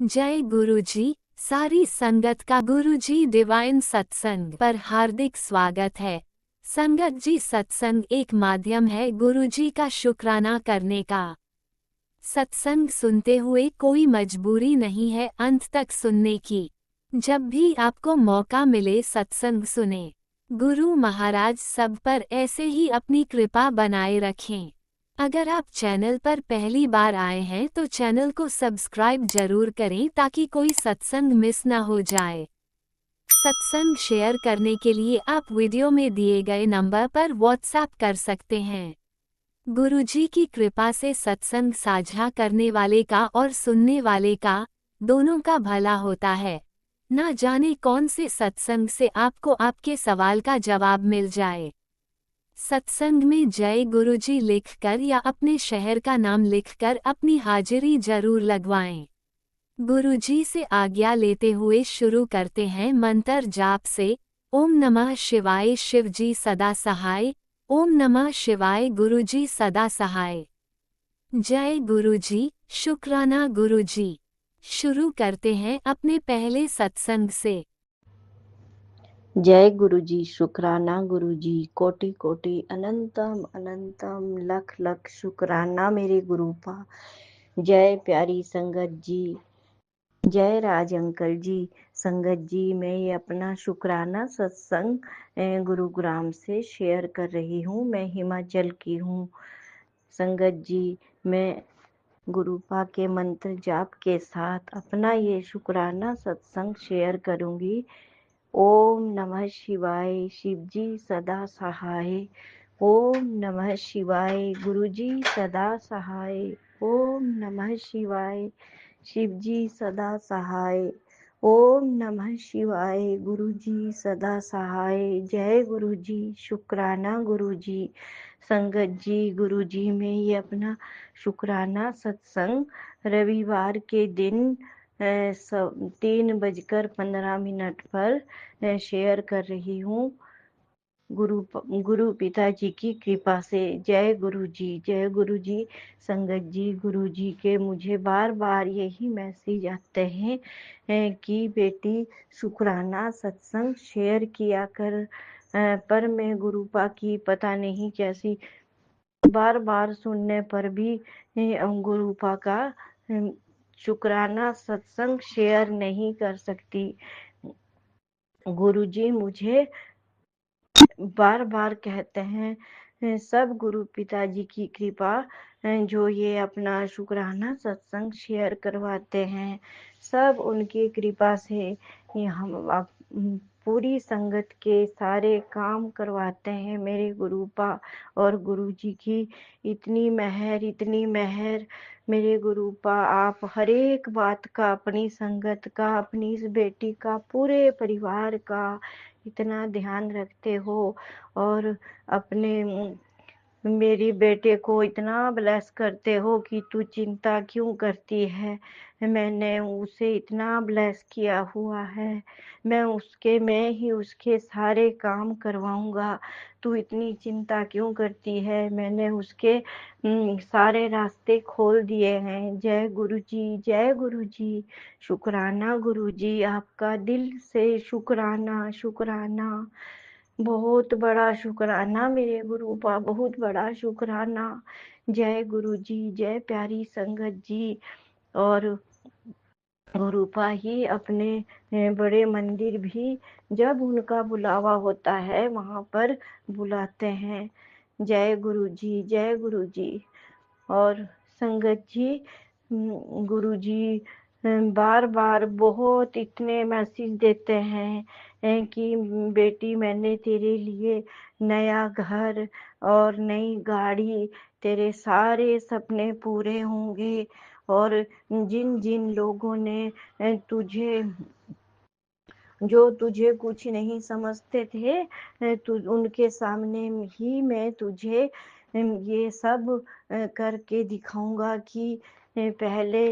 जय गुरुजी। सारी संगत का गुरुजी डिवाइन सत्संग पर हार्दिक स्वागत है। संगत जी, सत्संग एक माध्यम है गुरुजी का शुक्राना करने का। सत्संग सुनते हुए कोई मजबूरी नहीं है अंत तक सुनने की। जब भी आपको मौका मिले सत्संग सुने। गुरु महाराज सब पर ऐसे ही अपनी कृपा बनाए रखें। अगर आप चैनल पर पहली बार आए हैं तो चैनल को सब्सक्राइब जरूर करें ताकि कोई सत्संग मिस न हो जाए। सत्संग शेयर करने के लिए आप वीडियो में दिए गए नंबर पर व्हाट्सएप कर सकते हैं। गुरुजी की कृपा से सत्संग साझा करने वाले का और सुनने वाले का दोनों का भला होता है। ना जाने कौन से सत्संग से आपको आपके सवाल का जवाब मिल जाए। सत्संग में जय गुरुजी लिखकर या अपने शहर का नाम लिखकर अपनी हाजिरी जरूर लगवाएं। गुरुजी से आज्ञा लेते हुए शुरू करते हैं मंत्र जाप से। ओम नमः शिवाय शिवजी सदा सहाय। ओम नमः शिवाय गुरुजी सदा सहाय। जय गुरुजी, शुक्राना गुरुजी। शुरू करते हैं अपने पहले सत्संग से। जय गुरुजी, शुक्राना गुरुजी, कोटि कोटि अनंतम अनंतम लख लख शुक्राना मेरे गुरुपा। जय प्यारी संगत जी, जय राज अंकल जी। संगत जी, मैं ये अपना शुक्राना सत्संग गुरुग्राम से शेयर कर रही हूँ। मैं हिमाचल की हूँ। संगत जी, मैं गुरुपा के मंत्र जाप के साथ अपना ये शुक्राना सत्संग शेयर करूँगी। ओम नमः शिवाय शिवजी सदा सहाय। ओम नमः शिवाय गुरुजी सदा सहाय। ओम नमः शिवाय शिवजी सदा सहाय। ओम नमः शिवाय गुरुजी सदा सहाय। जय गुरुजी, शुक्राना गुरुजी। संगत जी, गुरुजी में ये अपना शुक्राना सत्संग रविवार के दिन 3:15 पर शेयर कर रही हूँ। गुरु पिताजी की कृपा से। जय गुरु जी, जय गुरु जी। संगत जी, गुरु जी के मुझे बार बार यही मैसेज आते हैं कि बेटी शुक्राना सत्संग शेयर किया कर। पर मैं गुरुपा की पता नहीं कैसी बार बार सुनने पर भी गुरुपा का शुक्राना सत्संग शेयर नहीं कर सकती। गुरुजी मुझे बार बार कहते हैं सब गुरु पिताजी की कृपा, जो ये अपना शुक्राना सत्संग शेयर करवाते हैं, सब उनकी कृपा से ये हम पूरी संगत के सारे काम करवाते हैं मेरे गुरुपा। और गुरुजी की इतनी मेहर मेरे गुरुपा। आप हर एक बात का, अपनी संगत का, अपनी इस बेटी का, पूरे परिवार का इतना ध्यान रखते हो और अपने मेरी बेटे को इतना ब्लेस करते हो कि तू चिंता क्यों करती है। मैंने उसे इतना ब्लेस किया हुआ है, मैं ही उसके सारे काम करवाऊंगा। तू इतनी चिंता क्यों करती है। मैंने उसके सारे रास्ते खोल दिए हैं। जय गुरु जी, जय गुरु जी। शुक्राना गुरु जी, आपका दिल से शुक्राना शुक्राना। बहुत बड़ा शुक्राना मेरे गुरुपा, बहुत बड़ा शुक्राना। जय गुरु जी, जय प्यारी संगत जी। और गुरुपा ही अपने बड़े मंदिर भी जब उनका बुलावा होता है वहाँ पर बुलाते हैं। जय गुरु जी, जय गुरु जी। और संगत जी, गुरु जी बार बार बहुत इतने मैसेज देते हैं कि बेटी मैंने तेरे लिए नया घर और नई गाड़ी, तेरे सारे सपने पूरे होंगे। और जिन जिन लोगों ने तुझे कुछ नहीं समझते थे, उनके सामने ही मैं तुझे ये सब करके दिखाऊंगा कि पहले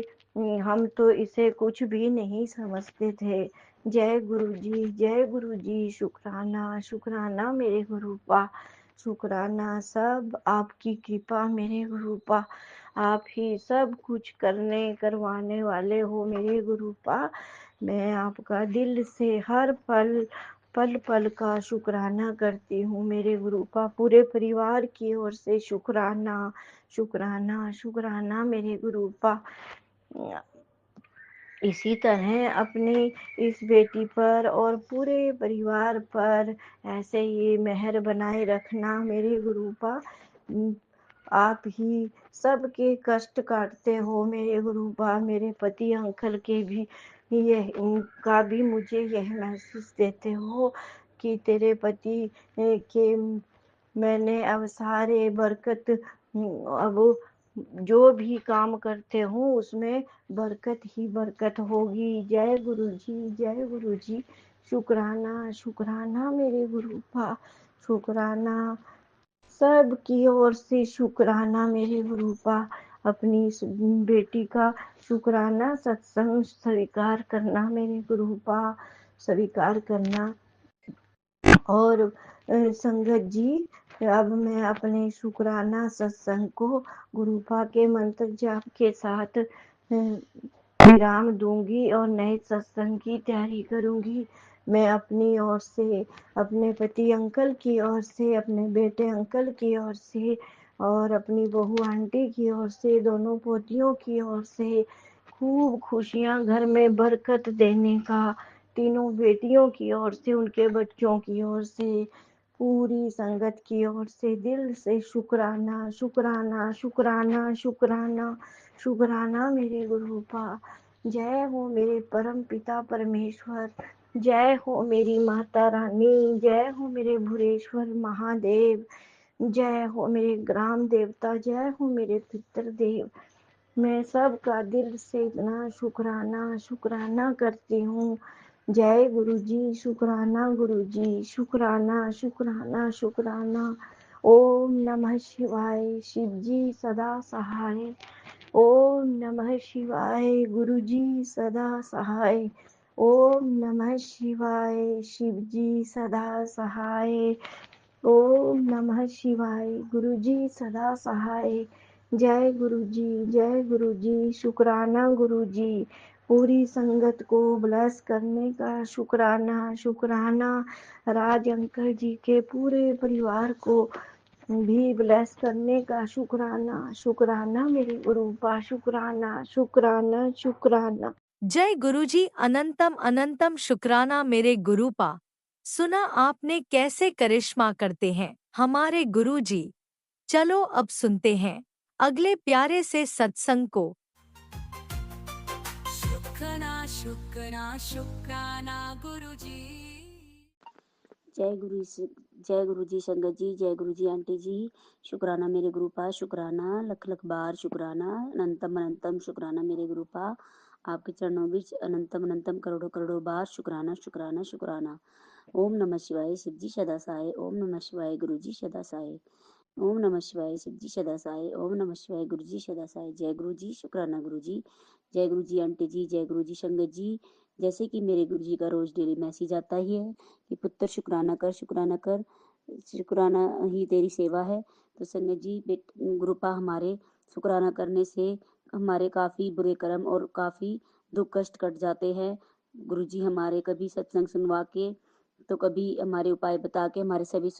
हम तो इसे कुछ भी नहीं समझते थे। जय गुरु जी, जय गुरु जी। शुक्राना शुक्राना मेरे गुरुपा। शुक्राना। सब आपकी कृपा मेरे गुरुपा, आप ही सब कुछ करवाने वाले हो मेरे गुरुपा। मैं आपका दिल से हर पल पल का शुक्राना करती हूँ मेरे गुरुपा। पूरे परिवार की ओर से शुक्राना शुक्राना शुक्राना मेरे गुरुपा। इसी तरह अपनी इस बेटी पर और पूरे परिवार पर ऐसे ही मेहर बनाए रखना मेरे गुरुपा। आप ही सबके कष्ट काटते हो मेरे गुरुपा। मेरे पति अंकल के भी यह उनका भी मुझे यह महसूस देते हो कि तेरे पति के मैंने अब सारे बरकत, अब जो भी काम करते हूँ उसमें बरकत ही बरकत होगी। जय गुरु जी, जय गुरु जी। शुक्राना शुक्राना मेरे गुरुपा, शुक्राना सब की ओर से शुक्राना मेरे गुरुपा। अपनी इस बेटी का शुक्राना सत्संग स्वीकार करना मेरे गुरुपा, स्वीकार करना। और संगत जी, अब मैं अपने शुक्राना सत्संग को गुरुपा के मंत्र जाप के साथ विराम दूंगी और नए सत्संग की तैयारी करूंगी। मैं अपनी ओर से, अपने पति अंकल की ओर से, अपने बेटे अंकल की ओर से और अपनी बहू आंटी की ओर से, दोनों पोतियों की ओर से खूब खुशियां घर में बरकत देने का, तीनों बेटियों की ओर से, उनके बच्चों की ओर से, पूरी संगत की ओर से दिल से शुक्राना शुक्राना शुक्राना शुक्राना शुक्राना मेरे गुरुपा। जय हो मेरे परम पिता परमेश्वर, जय हो मेरी माता रानी, जय हो मेरे भुरेश्वर महादेव, जय हो मेरे ग्राम देवता, जय हो मेरे पितृदेव। मैं सबका दिल से इतना शुक्राना शुक्राना करती हूँ। जय गुरु जी, शुक्राना गुरु जी, शुक्राना शुक्राना शुक्राना। ओम नमः शिवाय, शिव जी सदा सहाय। ओम नमः शिवाय, गुरु जी सदा सहाय। ओम नमः शिवाय, शिव जी सदा सहाय। ओम नमः शिवाय, गुरु जी सदा सहाय। जय गुरु जी, जय गुरु जी। शुक्राना गुरु जी, पूरी संगत को ब्लेस करने का शुक्राना शुक्राना। राज अंकल जी के पूरे परिवार को भी ब्लेस करने का शुक्राना शुक्राना मेरे गुरुपा, शुक्राना शुक्राना शुक्राना। जय गुरुजी, अनंतम अनंतम शुक्राना मेरे गुरुपा। सुना आपने कैसे करिश्मा करते हैं हमारे गुरुजी। चलो अब सुनते हैं अगले प्यारे से सत्संग को। शुक्राना शुक्राना शुक्राना गुरुजी। जय गुरु जी संगत जी, जय गुरु जी आंटी जी। शुक्राना मेरे गुरुपा, शुक्राना लख लख बार शुक्राना, अनंतम अनंतम शुक्राना मेरे गुरुपा। आपके चरणों बीच अनंतम अनंतम करोड़ों करोड़ों बार शुक्राना शुक्राना शुक्राना। ओम नमः शिवाय, शिव जी सदा सहाय। ओम नमः शिवाय, गुरु जी सदा सहाय। ओम नमः शिवाय, शिव जी सदा सहाय। ओम नमः शिवाय, गुरु जी सदा सहाय। जय गुरु जी, शुक्राना गुरु जी। जय गुरु जी आंटी जी, जय गुरु जी संगत जी। जैसे कि मेरे गुरु जी का रोज डेली मैसेज आता ही है कि पुत्र शुक्राना कर, शुक्राना कर, शुक्राना ही तेरी सेवा है। तो संगत जी, गुरुपा हमारे शुक्राना करने से हमारे काफ़ी बुरे कर्म और काफ़ी दुख कष्ट कट जाते हैं। गुरु जी हमारे कभी सत्संग सुनवा के तो कभी हमारे उपाय बता के हमारे सभी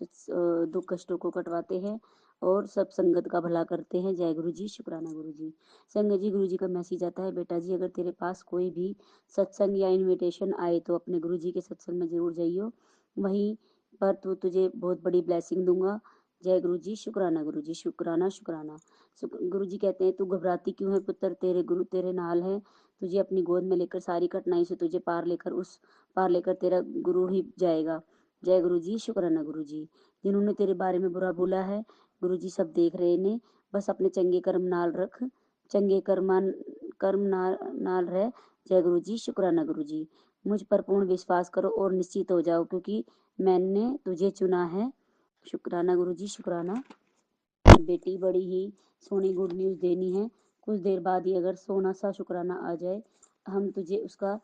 दुख कष्टों को कटवाते हैं और सब संगत का भला करते हैं। जय गुरु जी, शुक्राना गुरु जी। संगत जी, गुरु जी का मैसेज आता है, बेटा जी अगर तेरे पास कोई भी सत्संग या इनविटेशन आए तो अपने गुरु जी के सत्संग में जरूर जाइयो, वहीं पर तो तुझे बहुत बड़ी ब्लेसिंग दूंगा। जय गुरु जी, शुक्राना गुरु जी, शुक्राना शुक्राना। गुरु जी कहते हैं, तू घबराती क्यों है पुत्र, तेरे गुरु तेरे नाल है, तुझे अपनी गोद में लेकर सारी कठिनाई से तुझे पार लेकर तेरा गुरु ही जाएगा। जय गुरु जी, शुक्राना गुरु जी। जिन्होंने तेरे बारे में बुरा बोला है, गुरु जी सब देख रहे ने, बस अपने चंगे कर्म नाल रख, चंगे कर्म नाल रह। जय गुरु जी, शुक्राना गुरु जी। मुझ पर पूर्ण विश्वास करो और निश्चित हो जाओ क्योंकि मैंने तुझे चुना है। शुक्राना गुरु जी, शुक्राना। बेटी, बड़ी ही सोनी गुड न्यूज़ देनी है। कुछ देर बाद ही अगर सोना सा शुक्राना आ जाए, हम तुझे उसका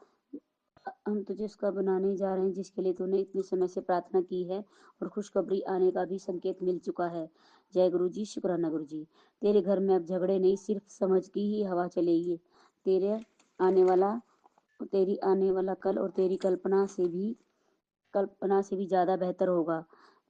हम तुझे उसका बनाने जा रहे हैं जिसके लिए तूने इतने समय से प्रार्थना की है और खुशखबरी आने का भी संकेत मिल चुका है। जय गुरु जी, शुक्राना गुरु जी। तेरे घर में अब झगड़े नहीं, सिर्फ समझ की ही हवा चलेगी। तेरे आने वाला तेरी आने वाला कल और तेरी कल्पना से भी ज्यादा बेहतर होगा।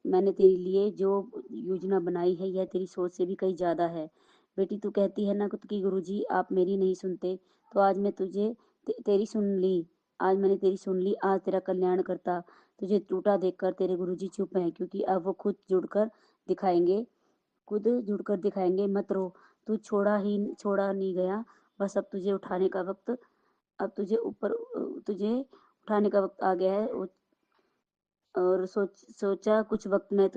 मैंने तेरे लिए जो योजना बनाई है यह तेरी सोच से भी कहीं ज्यादा है। बेटी, तू कहती है ना कि गुरुजी आप मेरी नहीं सुनते, तो आज मैं तेरी सुन ली। आज मैंने तेरी सुन ली। आज तेरा कल्याण करता। तुझे टूटा देखकर तेरे गुरुजी चुप हैं, क्योंकि अब वो खुद जुड़कर दिखाएंगे। मत रो, तू छोड़ा नहीं गया। बस अब तुझे उठाने का वक्त आ गया है। और सोचा कुछ वक्त में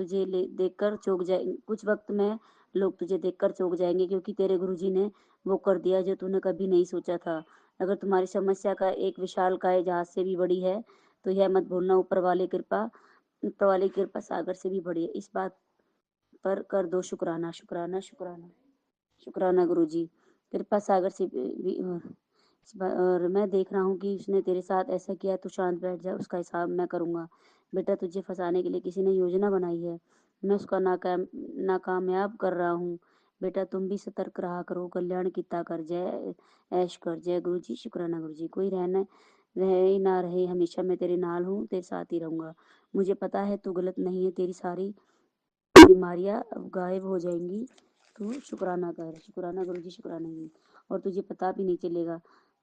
लोग तुझे देखकर चौंक जाएंगे, क्योंकि तेरे गुरुजी ने वो कर दिया जो तूने कभी नहीं सोचा था। अगर तुम्हारी समस्या का एक विशालकाय जहाज से भी बड़ी है, तो यह मत भूलना, ऊपर वाली कृपा सागर से भी बड़ी है। इस बात पर कर दो शुक्राना, शुक्राना, शुक्राना, शुक्राना गुरुजी। कृपा सागर से भी और मैं देख रहा हूँ कि उसने तेरे साथ ऐसा किया। तो शांत बैठ जा, उसका हिसाब मैं करूँगा। बेटा, तुझे फंसाने के लिए किसी ने योजना बनाई है। मैं उसका नाकामयाब कर रहा हूँ। बेटा, तुम भी सतर्क रहा करो। कल्याण किता कर, जय ऐश कर। जय गुरु जी, शुक्राना गुरु जी। कोई रहे ना रहे, हमेशा मैं तेरे नाल हूँ, तेरे साथ ही रहूंगा। मुझे पता है तू गलत नहीं है। तेरी सारी बीमारियां अब गायब हो जाएंगी। तू शुक्राना कर। शुक्राना गुरु जी, शुक्राना जी। और तुझे पता भी नहीं चलेगा।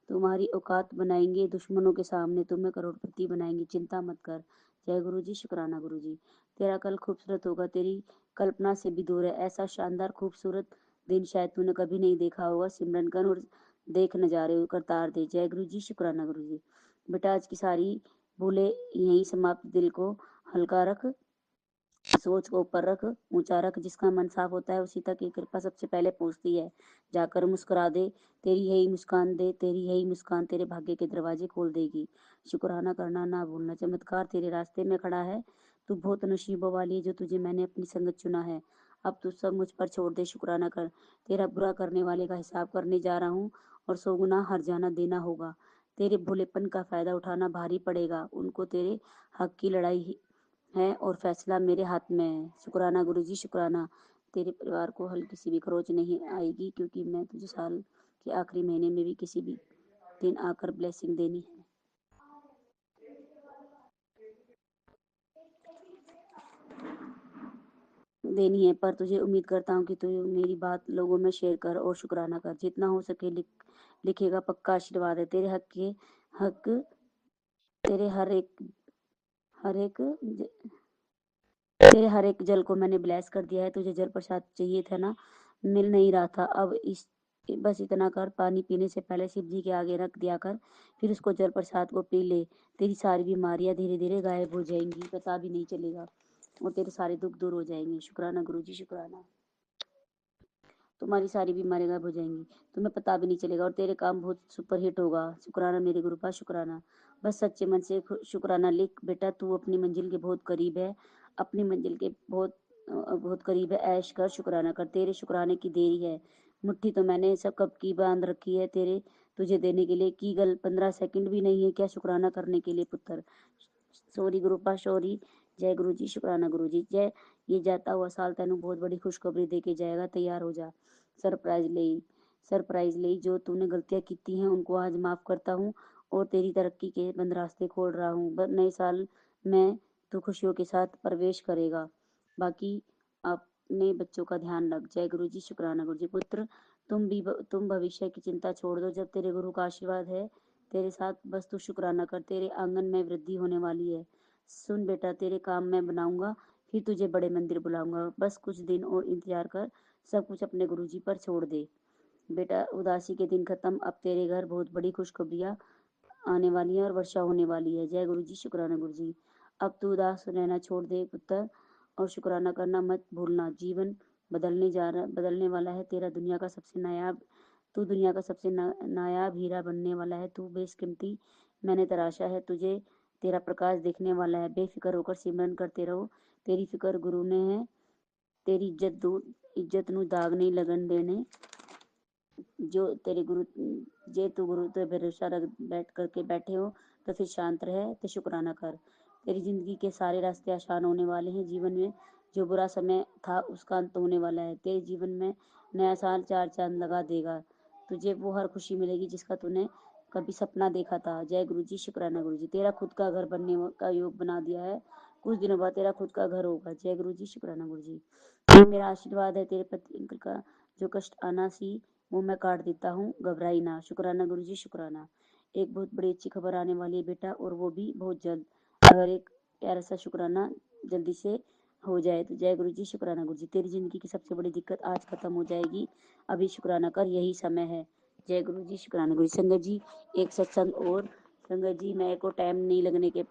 तुम्हारी औकात बनाएंगे दुश्मनों के सामने, तुम्हें करोड़पति बनाएंगे। चिंता मत कर। जय गुरु जी, शुक्राना गुरु जी। तेरा कल खूबसूरत होगा, तेरी कल्पना से भी दूर है। ऐसा शानदार खूबसूरत दिन शायद तूने कभी नहीं देखा होगा। सिमरन कर और देख नजारे करतार दे। जय गुरु जी, शुक्राना गुरु जी। बेटा, आज की सारी भूले यही समाप्त। दिल को हल्का रख, सोच को ऊपर रख, ऊंचा रख। जिसका मन साफ होता है उसी तक ये कृपा सबसे पहले पहुंचती है। जाकर मुस्कुरा दे, तेरी यही मुस्कान तेरे भाग्य के दरवाजे खोल देगी। शुक्राना करना ना भूलना। चमत्कार तेरे रास्ते में खड़ा है। तू बहुत नसीबों वाली है जो तुझे मैंने अपनी संगत चुना है। अब तू सब मुझ पर छोड़ दे, शुक्राना कर। तेरा बुरा करने वाले का हिसाब करने जा रहा हूँ, और 100 गुना हर्जाना देना होगा। तेरे भोलेपन का फायदा उठाना भारी पड़ेगा उनको। तेरे हक की लड़ाई है और फैसला मेरे हाथ में है। शुक्राना गुरुजी, शुक्राना। तेरे परिवार को हल्की सी भी खरोच नहीं आएगी, क्योंकि मैं तुझे साल के आखिरी महीने में भी किसी भी दिन आकर ब्लेसिंग देनी है। पर तुझे उम्मीद करता हूँ कि तू मेरी बात लोगों में शेयर कर और शुक्राना कर। जितना हो सके लिखेगा। पक्का आशीर्वाद है। हक तेरे हर एक जल को मैंने ब्लेस कर दिया है। तुझे जल प्रसाद चाहिए था ना, मिल नहीं रहा था। बस इतना कर, पानी पीने से पहले शिव जी के आगे रख दिया कर, फिर उसको जल प्रसाद को पी ले। तेरी सारी बीमारियां धीरे धीरे गायब हो जाएंगी, पता भी नहीं चलेगा, और तेरे सारे दुख दूर हो जाएंगे। शुक्राना गुरु जी, शुक्राना। तुम्हारी सारी बीमारियां गायब हो जाएंगी, तुम्हें पता भी नहीं चलेगा, और तेरे काम बहुत सुपर हिट होगा। शुक्राना मेरे गुरु पास, शुक्राना। बस सच्चे मन से शुक्राना लिख। बेटा, तू अपनी मंजिल के बहुत करीब है। अपनी मंजिल के बहुत करीब है। ऐश कर, शुक्राना कर। तेरे शुक्राने की देरी है। मुट्ठी तो मैंने सब कब की बांध रखी है तुझे देने के लिए। की गल 15 सेकंड भी नहीं है क्या शुक्राना करने के लिए पुत्र। सॉरी गुरु पास, सॉरी। जय गुरु जी, शुक्राना गुरु जी। जय। ये जाता हुआ साल तेनू बहुत बड़ी खुशखबरी दे के जाएगा। तैयार हो जा। सरप्राइज ले। जो तूने गलतियां की हैं उनको आज माफ करता हूँ, और तेरी तरक्की के बंद रास्ते खोल रहा हूँ। नए साल में तू खुशियों के साथ प्रवेश करेगा। बाकी अपने बच्चों का ध्यान रख। जय गुरु जी, शुक्राना गुरु जी। पुत्र, तुम भविष्य की चिंता छोड़ दो। जब तेरे गुरु का आशीर्वाद है तेरे साथ, बस तू शुक्राना कर। तेरे आंगन में वृद्धि होने वाली है। सुन बेटा, तेरे काम मैं बनाऊंगा, फिर तुझे बड़े मंदिर बुलाऊंगा। बस कुछ दिन और इंतजार कर। सब कुछ अपने गुरुजी पर छोड़ दे। बेटा, उदासी के दिन खत्म। अब तेरे घर बहुत बड़ी खुशखबरियां आने वाली है और वर्षा होने वाली है। जय गुरु जी, शुक्राना गुरु जी। अब तू उदास रहना छोड़ दे पुत्र, और शुक्राना करना मत भूलना। जीवन बदलने वाला है। तू दुनिया का सबसे नायाब हीरा बनने वाला है। तू बेशकीमती मैंने तराशा है तुझे। तेरा प्रकाश दिखने वाला है। बेफिक्र होकर सिमरन करते रहो। तेरी फिक्र गुरु ने है। तेरी इज्जत नू दाग नहीं लगन देने। जो तेरे गुरु जे तू गुरु पे भरोसा रख बैठ करके बैठे हो तो फिर शांत रहे तो शुक्राना कर। तेरी जिंदगी के सारे रास्ते आसान होने वाले हैं। जीवन में जो बुरा समय था उसका अंत होने वाला है। तेरे जीवन में नया साल चार चांद लगा देगा। तुझे वो हर खुशी मिलेगी जिसका तूने कभी सपना देखा था। जय गुरु जी, शुक्राना गुरु जी। तेरा खुद का घर बनने का योग बना दिया है। कुछ दिनों बाद तेरा खुद का घर होगा। जय गुरु जी, शुक्राना गुरु जी। ये मेरा आशीर्वाद है। तेरे पति अंकल का जो कष्ट आना सी वो मैं काट देता हूँ, घबराई ना। शुक्राना गुरु जी, शुक्राना। एक बहुत बड़ी अच्छी खबर आने वाली है बेटा, और वो भी बहुत जल्द। अगर एक प्यारा सा शुक्राना जल्दी से हो जाए तो जय गुरु जी, शुक्राना गुरु जी। तेरी जिंदगी की सबसे बड़ी दिक्कत आज खत्म हो जाएगी। अभी शुक्राना कर, यही समय है। जय गुरु जी, शुक्राना गुरु जी। संगत जी, एक सत्संग और। संगत जी, मेरे को टाइम नहीं लगने के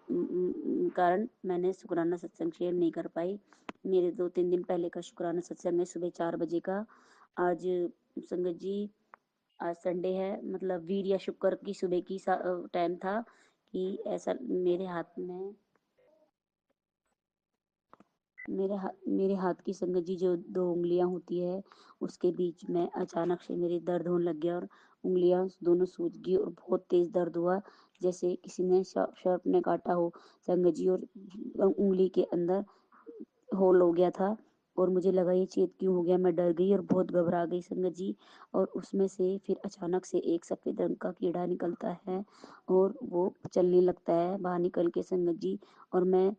कारण मैंने शुक्राना सत्संग शेयर नहीं कर पाई। मेरे 2-3 दिन पहले का शुक्राना सत्संग है, सुबह 4 बजे का। आज संगत जी, आज संडे है, मतलब वीर या शुक्र की सुबह की टाइम था कि ऐसा मेरे हाथ की संगत जी जो 2 उंगलियां होती है उसके बीच में अचानक से मेरे दर्द होने लग गया और उंगलियां दोनों सूज गई और बहुत तेज दर्द हुआ, जैसे किसी ने शार्प ने काटा हो संगत जी। और उंगली के अंदर होल हो गया था और मुझे लगा ये चेत क्यों हो गया। मैं डर गई और बहुत घबरा गई संगत जी। और उसमें से फिर अचानक से एक सफेद रंग का कीड़ा निकलता है और वो चलने लगता है बाहर निकल के संगत जी। और मैं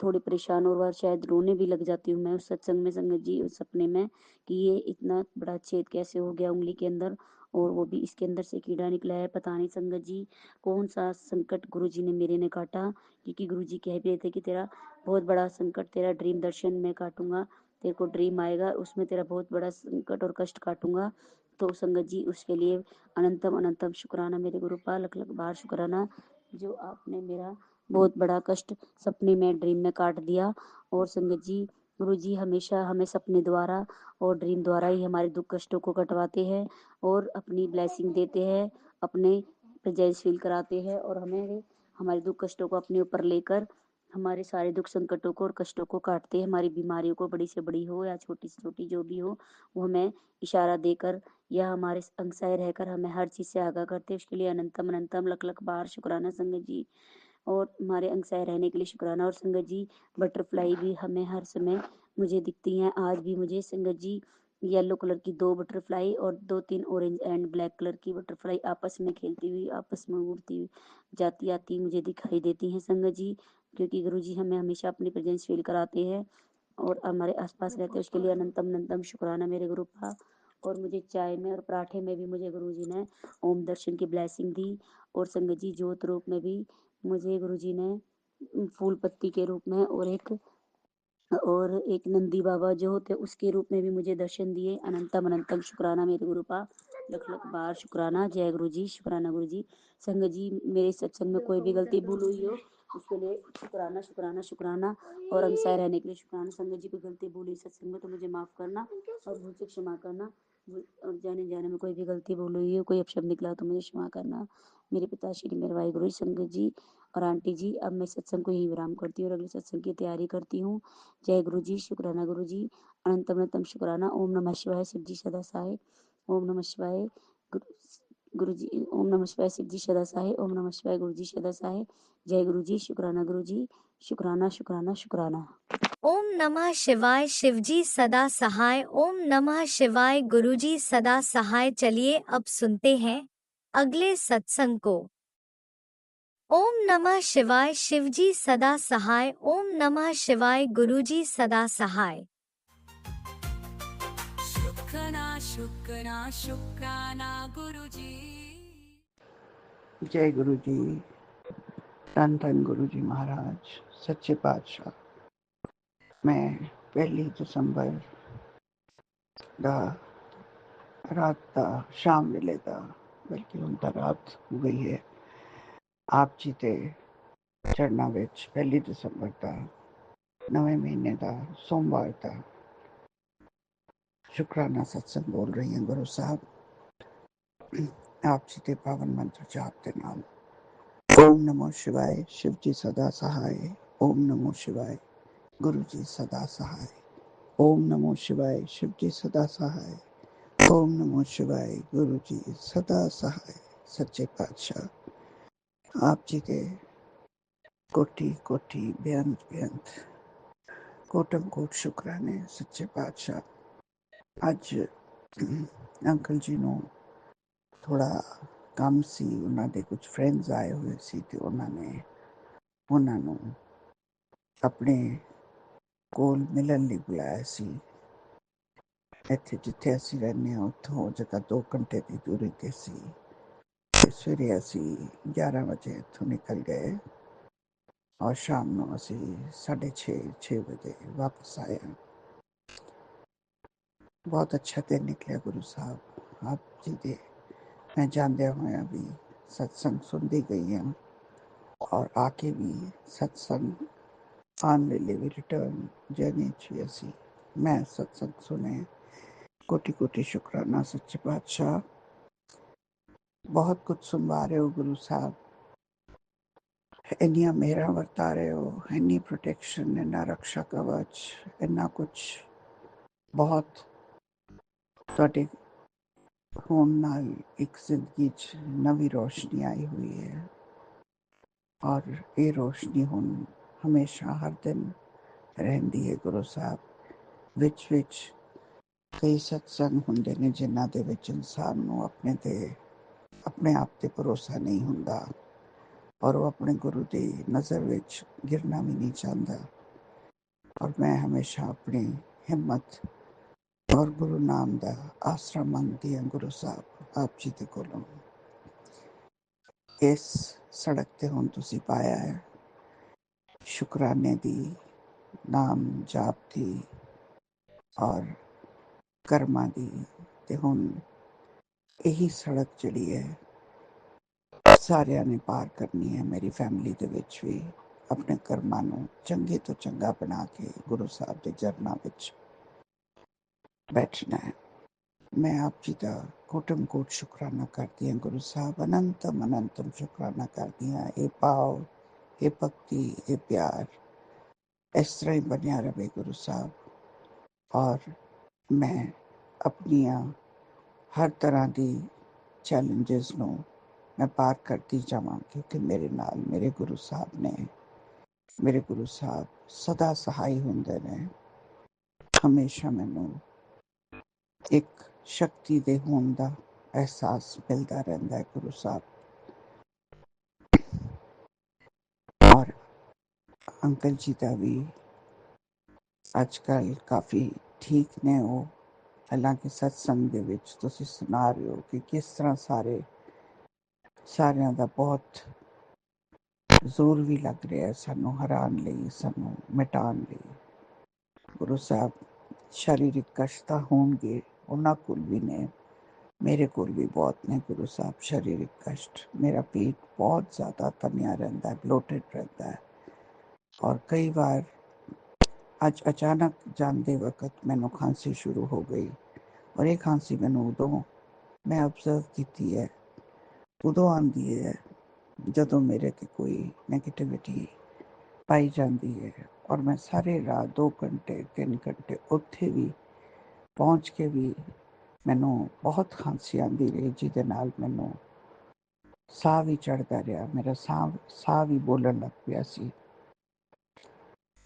थोड़ी परेशान और शायद रोने भी लग जाती हूँ मैं उस सत्संग में संगत जी, उस सपने में, कि ये इतना बड़ा छेद कैसे हो गया उंगली के अंदर, और वो भी इसके अंदर से कीड़ा निकला है। पता नहीं संगत जी कौन सा संकट गुरु जी ने मेरे ने काटा, क्योंकि गुरु जी कह भी रहे थे कि तेरा बहुत बड़ा संकट, तेरा ड्रीम दर्शन में काटूंगा, तेरे को ड्रीम आएगा उसमें तेरा बहुत बड़ा संकट और कष्ट काटूंगा। तो संगत जी उसके लिए अनंतम अनंतम शुक्राना मेरे गुरु का, लख लख बार शुक्राना, जो आपने मेरा बहुत बड़ा कष्ट सपने में ड्रीम में काट दिया। और संगत जी, गुरु जी हमेशा हमें सपने द्वारा और ड्रीम द्वारा ही हमारे दुख कष्टों को कटवाते हैं और अपनी ब्लेसिंग देते हैं, अपने प्रेजेंस फील कराते हैं और हमें हमारे दुख कष्टों को अपने ऊपर लेकर हमारे सारे दुख संकटों को और कष्टों को काटते हैं। हमारी बीमारियों को, बड़ी से बड़ी हो या छोटी से छोटी जो भी हो, वो हमें इशारा देकर या हमारे अंगसाय रहकर हमें हर चीज़ से आगाह करते हैं। उसके लिए अनंतम अनंतम लख लख बार शुक्राना संगत जी। और हमारे अंगसाय रहने के लिए शुक्राना। और संगत जी, बटरफ्लाई भी हमें हर समय मुझे दिखती हैं। आज भी मुझे संगत जी येलो कलर की 2 बटरफ्लाई और 2-3 ऑरेंज एंड ब्लैक कलर की बटरफ्लाई आपस में खेलती हुई, आपस में उड़ती हुई, जाती आती मुझे दिखाई देती हैं संगत जी, क्योंकि गुरु जी हमें हमेशा अपनी प्रेजेंस फील कराते हैं और हमारे आसपास रहते हैं। उसके लिए अनंतम अनंतम शुक्राना मेरे गुरु का। और मुझे चाय में और पराठे में भी मुझे गुरु जी ने ओम दर्शन की ब्लेसिंग दी। और संगत जी, ज्योत रूप में भी मुझे गुरु जी ने फूल पत्ती के रूप में और एक नंदी बाबा जो होते उसके रूप में भी मुझे दर्शन दिए। अनंतम अनंतम शुक्राना मेरे गुरु का, लख लख बार शुक्राना। जय गुरु जी, शुक्राना गुरु जी। संगत जी, मेरे सत्संग में कोई भी गलती भूल हुई हो उसके लिए शुक्राना शुक्राना शुक्राना, और अंगसाय रहने के लिए शुक्राना। संगत जी, कोई गलती भूल हुई सत्संग में तो मुझे माफ करना और भूल से क्षमा करना। और जाने जाने में कोई भी गलती भूल हुई हो, कोई अपशब्द निकला तो मुझे क्षमा करना। मेरे पिता श्री मेरे भाई गुरु संगत जी और आंटी जी, अब मैं सत्संग को यही विराम करती हूँ और अगले सत्संग की तैयारी करती हूँ। जय गुरु जी, शुक्राना गुरु जी, अनंतम अनंतम शुक्राना। ओम नमः शिवाय, शिव जी सदा सहाय। ओम नमः शिवाय गुरु जी, ओम नमः शिवाय, शिव जी सदा सहाय। ओम नमः शिवाय, गुरु जी सदा सहाय। जय गुरु जी, शुक्राना गुरु जी, शुक्राना शुक्राना शुक्राना। ओम नमः शिवाय, शिवजी सदा सहाय। ओम नमः शिवाय, गुरुजी सदा सहाय। चलिए अब सुनते हैं अगले सत्संग को। ओम नमः शिवाय, शिवजी सदा सहाय। ओम नमः शिवाय, गुरुजी सदा सहाय। शुक्राना शुक्राना शुक्राना गुरु जी। जय गुरु जी, धन धन गुरु जी महाराज सच्चे पातशाह। मैं 1 दिसंबर ਦਾ ਰਾਤ ਦਾ ਸ਼ਾਮ ਵੇਲੇ ਦਾ, ਬਲਕਿ ਹੁਣ ਤਾਂ ਰਾਤ ਹੋ ਗਈ ਹੈ, ਆਪ ਜੀ ਦੇ ਚਰਨਾਂ ਵਿੱਚ 1 ਦਸੰਬਰ ਦਾ ਨਵੇਂ ਮਹੀਨੇ ਦਾ ਸੋਮਵਾਰ ਦਾ ਸ਼ੁਕਰਾਨਾ ਸਤਸੰਗ ਬੋਲ ਰਹੀ ਹਾਂ ਗੁਰੂ ਸਾਹਿਬ। ਆਪ ਜੀ ਦੇ ਪਾਵਨ ਮੰਤਰ ਜਾਪ ਦੇ ਨਾਲ। ओम नमो शिवाय, शिव जी सदा सहाय। ओम नमो शिवाय, गुरु जी सदा सहाय। ओम नमो शिवाय, शिव जी सदा सहाय। ओम नमो शिवाय। गुरु जी सदा सहाय सच्चे पातशाह आप जी दे कोटि कोटि बेअंत बेअंत कोटम कोट शुक्राने सच्चे पातशाह। ਅੱਜ ਅੰਕਲ ਜੀ ਨੂੰ ਥੋੜਾ ਕੰਮ ਸੀ, ਉਹਨਾਂ ਦੇ ਕੁਝ ਫਰੈਂਡਸ ਆਏ ਹੋਏ ਸੀ ਤੇ ਉਹਨਾਂ ਨੇ ਉਹਨਾਂ ਨੂੰ ਆਪਣੇ ਕੋਲ ਮਿਲਣ ਲਈ ਬੁਲਾਇਆ ਸੀ। ਇੱਥੇ ਜਿੱਥੇ ਅਸੀਂ ਰਹਿੰਦੇ ਹਾਂ ਉੱਥੋਂ ਜਗ੍ਹਾ 2 ਘੰਟੇ ਦੀ ਦੂਰੀ ਤੇ ਸੀ ਤੇ ਸਵੇਰੇ ਅਸੀਂ 11 ਵਜੇ ਇੱਥੋਂ ਨਿਕਲ ਗਏ ਔਰ ਸ਼ਾਮ ਨੂੰ ਅਸੀਂ 6:30 ਵਜੇ ਵਾਪਸ ਆਏ। ਬਹੁਤ ਅੱਛਾ ਦਿਨ ਨਿਕਲਿਆ ਗੁਰੂ ਸਾਹਿਬ ਆਪ ਜੀ ਦੇ। ਮੈਂ ਜਾਂਦਿਆਂ ਹੋਇਆਂ ਵੀ ਸਤਸੰਗ ਸੁਣਦੀ ਗਈ ਹਾਂ ਔਰ ਆ ਕੇ ਵੀ ਸਤਸੰਗ ਆਉਣ ਵੇਲੇ ਵੀ ਰਿਟਰਨ ਜਰਨੀ 'ਚ ਵੀ ਅਸੀਂ ਮੈਂ ਸਤਸੰਗ ਸੁਣੇ। ਕੋਟि कोटि शुक्राना सच्चे पातशाह। बहुत कुछ सुनवा रहे हो गुरु साहब, ਇੰਨੀਆਂ ਮਿਹਰਾਂ ਵਰਤਾ ਰਹੇ ਹੋ, ਇੰਨੀ ਪ੍ਰੋਟੈਕਸ਼ਨ, ਇੰਨਾ ਰਕਸ਼ਾ ਕਵਚ, ਇੰਨਾ ਕੁਛ ਬਹੁਤ ਤੁਹਾਡੇ ਹੋਣ ਨਾਲ ਇੱਕ ਜ਼ਿੰਦਗੀ 'ਚ ਨਵੀਂ ਰੋਸ਼ਨੀ ਆਈ ਹੋਈ ਹੈ ਔਰ ਇਹ ਰੋਸ਼ਨੀ ਹੁਣ ਹਮੇਸ਼ਾ ਹਰ ਦਿਨ ਰਹਿੰਦੀ ਹੈ ਗੁਰੂ ਸਾਹਿਬ। ਵਿੱਚ ਵਿੱਚ ਕਈ ਸਤਸੰਗ ਹੁੰਦੇ ਨੇ ਜਿਨ੍ਹਾਂ ਦੇ ਵਿੱਚ ਇਨਸਾਨ ਨੂੰ ਆਪਣੇ ਆਪ ਤੇ ਭਰੋਸਾ ਨਹੀਂ ਹੁੰਦਾ ਔਰ ਉਹ ਆਪਣੇ ਗੁਰੂ ਦੀ ਨਜ਼ਰ ਵਿੱਚ ਗਿਰਨਾ ਵੀ ਨਹੀਂ ਚਾਹੁੰਦਾ। ਔਰ ਮੈਂ ਹਮੇਸ਼ਾ ਆਪਣੀ ਹਿੰਮਤ ਔਰ ਗੁਰੂ ਨਾਮ ਦਾ ਆਸਰਾ ਮੰਗਦੀ ਹਾਂ ਗੁਰੂ ਸਾਹਿਬ ਆਪ ਜੀ ਦੇ ਕੋਲੋਂ। ਇਸ ਸੜਕ ਤੇ ਹੁਣ ਤੁਸੀਂ ਪਾਇਆ ਹੈ ਸ਼ੁਕਰਾਨੇ ਦੀ, ਨਾਮ ਜਾਪ ਦੀ ਔਰ ਕਰਮਾਂ ਦੀ, ਤੇ ਹੁਣ ਇਹੀ ਸੜਕ ਜਿਹੜੀ ਹੈ ਸਾਰਿਆਂ ਨੇ ਪਾਰ ਕਰਨੀ ਹੈ। ਮੇਰੀ ਫੈਮਿਲੀ ਦੇ ਵਿੱਚ ਵੀ ਆਪਣੇ ਕਰਮਾਂ ਨੂੰ ਚੰਗੇ ਤੋਂ ਚੰਗਾ ਬਣਾ ਕੇ ਗੁਰੂ ਸਾਹਿਬ ਦੇ ਚਰਨਾਂ ਵਿੱਚ ਬੈਠਣਾ ਹੈ। ਮੈਂ ਆਪ ਜੀ ਦਾ ਕੋਟਮ ਕੋਟ ਸ਼ੁਕਰਾਨਾ ਕਰਦੀ ਹਾਂ ਗੁਰੂ ਸਾਹਿਬ, ਅਨੰਤਮ ਅਨੰਤਮ ਸ਼ੁਕਰਾਨਾ ਕਰਦੀ ਹਾਂ। ਇਹ ਭਾਵ, ਇਹ ਭਗਤੀ, ਇਹ ਪਿਆਰ ਇਸ ਤਰ੍ਹਾਂ ਹੀ ਬਣਿਆ ਰਹੇ ਗੁਰੂ ਸਾਹਿਬ ਔਰ ਮੈਂ ਆਪਣੀਆਂ ਹਰ ਤਰ੍ਹਾਂ ਦੀ ਚੈਲੰਜਸ ਨੂੰ ਮੈਂ ਪਾਰ ਕਰਦੀ ਜਾਵਾਂ ਕਿਉਂਕਿ ਮੇਰੇ ਨਾਲ ਮੇਰੇ ਗੁਰੂ ਸਾਹਿਬ ਨੇ। ਮੇਰੇ ਗੁਰੂ ਸਾਹਿਬ ਸਦਾ ਸਹਾਈ ਹੁੰਦੇ ਨੇ। ਹਮੇਸ਼ਾ ਮੈਨੂੰ ਇੱਕ ਸ਼ਕਤੀ ਦੇ ਹੋਣ ਦਾ ਅਹਿਸਾਸ ਮਿਲਦਾ ਰਹਿੰਦਾ ਹੈ ਗੁਰੂ ਸਾਹਿਬ। ਔਰ ਅੰਕਲ ਜੀ ਦਾ ਵੀ ਅੱਜ ਕੱਲ੍ਹ ਕਾਫੀ ਠੀਕ ਨੇ ਉਹ। ਹਾਲਾਂਕਿ ਸਤਸੰਗ ਦੇ ਵਿੱਚ ਤੁਸੀਂ ਸੁਣਾ ਰਹੇ ਹੋ ਕਿ ਕਿਸ ਤਰ੍ਹਾਂ ਸਾਰਿਆਂ ਦਾ ਬਹੁਤ ਜ਼ੋਰ ਵੀ ਲੱਗ ਰਿਹਾ ਸਾਨੂੰ ਹਰਾਉਣ ਲਈ, ਸਾਨੂੰ ਮਿਟਾਉਣ ਲਈ। ਗੁਰੂ ਸਾਹਿਬ ਸਰੀਰਕ ਕਸ਼ਟ ਤਾਂ ਹੋਣਗੇ, ਉਹਨਾਂ ਕੋਲ ਵੀ ਨੇ, ਮੇਰੇ ਕੋਲ ਵੀ ਬਹੁਤ ਨੇ ਗੁਰੂ ਸਾਹਿਬ ਸਰੀਰਕ ਕਸ਼ਟ। ਮੇਰਾ ਪੇਟ ਬਹੁਤ ਜ਼ਿਆਦਾ ਤਨਿਆ ਰਹਿੰਦਾ ਹੈ, ਬਲੋਟਡ ਰਹਿੰਦਾ ਹੈ ਔਰ ਕਈ ਵਾਰ ਅੱਜ ਅਚਾਨਕ ਜਾਂਦੇ ਵਕਤ ਮੈਨੂੰ ਖਾਂਸੀ ਸ਼ੁਰੂ ਹੋ ਗਈ ਔਰ ਇਹ ਖਾਂਸੀ ਮੈਨੂੰ ਉਦੋਂ ਮੈਂ ਆਬਜ਼ਰਵ ਕੀਤੀ ਹੈ, ਉਦੋਂ ਆਉਂਦੀ ਹੈ ਜਦੋਂ ਮੇਰੇ ਤੇ ਕੋਈ ਨੈਗੇਟਿਵਿਟੀ ਪਾਈ ਜਾਂਦੀ ਹੈ ਔਰ ਮੈਂ ਸਾਰੇ ਰਾਤ 2 ਘੰਟੇ 3 ਘੰਟੇ ਉੱਥੇ ਵੀ ਪਹੁੰਚ ਕੇ ਵੀ ਮੈਨੂੰ ਬਹੁਤ ਖਾਂਸੀ ਆਉਂਦੀ ਰਹੀ ਜਿਹਦੇ ਨਾਲ ਮੈਨੂੰ ਸਾਹ ਵੀ ਚੜ੍ਹਦਾ ਰਿਹਾ, ਮੇਰਾ ਸਾਹ ਵੀ ਬੋਲਣ ਲੱਗ ਪਿਆ ਸੀ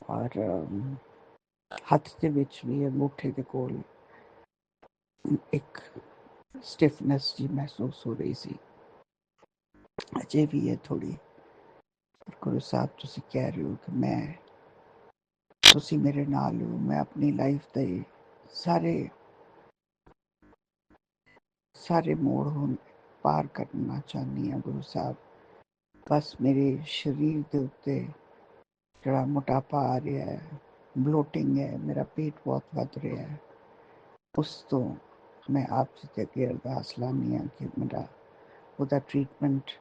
ਔਰ ਹੱਥ ਦੇ ਵਿੱਚ ਵੀ ਅੰਗੂਠੇ ਦੇ ਕੋਲ ਇੱਕ ਸਟਿਫਨੈਸ ਜੀ ਮਹਿਸੂਸ ਹੋ ਰਹੀ ਸੀ। ਅਜੇ ਵੀ ਹੈ ਥੋੜੀ। ਗੁਰੂ ਸਾਹਿਬ ਤੁਸੀਂ ਕਹਿ ਰਹੇ ਹੋ ਕਿ ਤੁਸੀਂ ਮੇਰੇ ਨਾਲ ਹੋ। ਮੈਂ ਆਪਣੀ ਲਾਈਫ ਦੇ ਸਾਰੇ ਮੋੜ ਹੁਣ ਪਾਰ ਕਰਨਾ ਚਾਹੁੰਦੀ ਹਾਂ ਗੁਰੂ ਸਾਹਿਬ। ਬਸ ਮੇਰੇ ਸਰੀਰ ਦੇ ਉੱਤੇ ਜਿਹੜਾ ਮੋਟਾਪਾ ਆ ਰਿਹਾ ਹੈ, ਬਲੋਟਿੰਗ ਹੈ, ਮੇਰਾ ਪੇਟ ਬਹੁਤ ਵੱਧ ਰਿਹਾ ਹੈ, ਉਸ ਤੋਂ ਮੈਂ ਆਪ ਜੀ ਦੇ ਅੱਗੇ ਅਰਦਾਸ ਲਾਉਂਦੀ ਹਾਂ ਕਿ ਮੇਰਾ ਉਹਦਾ ਟ੍ਰੀਟਮੈਂਟ